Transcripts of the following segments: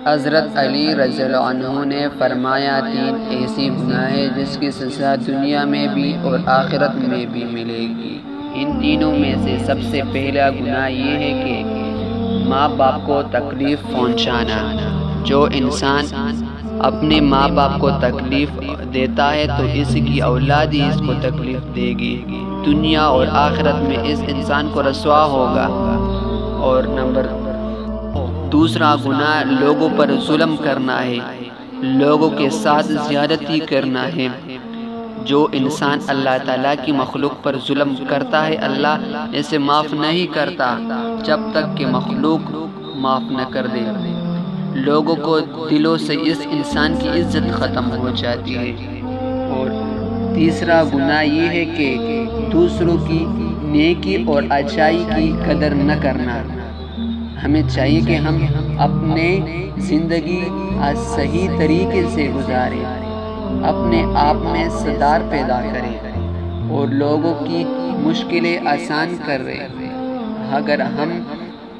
حضرت علی رضی اللہ عنہ نے فرمایا 3 ایسی گناہ ہیں جس کی سزا دنیا میں بھی اور آخرت میں بھی ملے گی۔ ان تینوں میں سے سب سے پہلا گناہ یہ ہے کہ ماں باپ کو تکلیف پہنچانا۔ جو انسان اپنے ماں باپ کو تکلیف دیتا ہے تو اس کی اولاد ہی اس کو تکلیف دے گی، دنیا اور آخرت میں اس انسان کو رسوا ہوگا۔ اور دوسرا گناہ لوگوں پر ظلم کرنا ہے، لوگوں کے ساتھ زیادتی کرنا ہے۔ جو انسان اللہ تعالیٰ کی مخلوق پر ظلم کرتا ہے اللہ اسے معاف نہیں کرتا جب تک کہ مخلوق معاف نہ کر دے۔ لوگوں کو دلوں سے اس انسان کی عزت ختم ہو جاتی ہے۔ اور تیسرا گناہ یہ ہے کہ دوسروں کی نیکی اور اچائی کی قدر نہ کرنا۔ ہمیں چاہیے کہ ہم اپنے زندگی صحیح طریقے سے گزاریں، اپنے آپ میں صدار پیدا کریں اور لوگوں کی مشکلیں آسان کر رہے۔ اگر ہم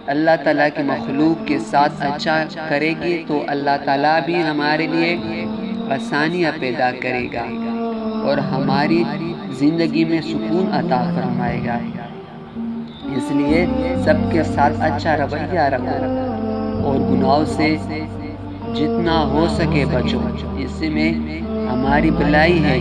اللہ تعالیٰ کی مخلوق کے ساتھ اچھا کریں گے تو اللہ تعالیٰ بھی ہمارے لیے آسانیاں پیدا کرے گا اور ہماری زندگی میں سکون عطا فرمائے گا۔ اس لیے سب کے ساتھ اچھا رویہ رکھو اور گناہوں سے جتنا ہو سکے بچو، اس میں ہماری بھلائی ہے۔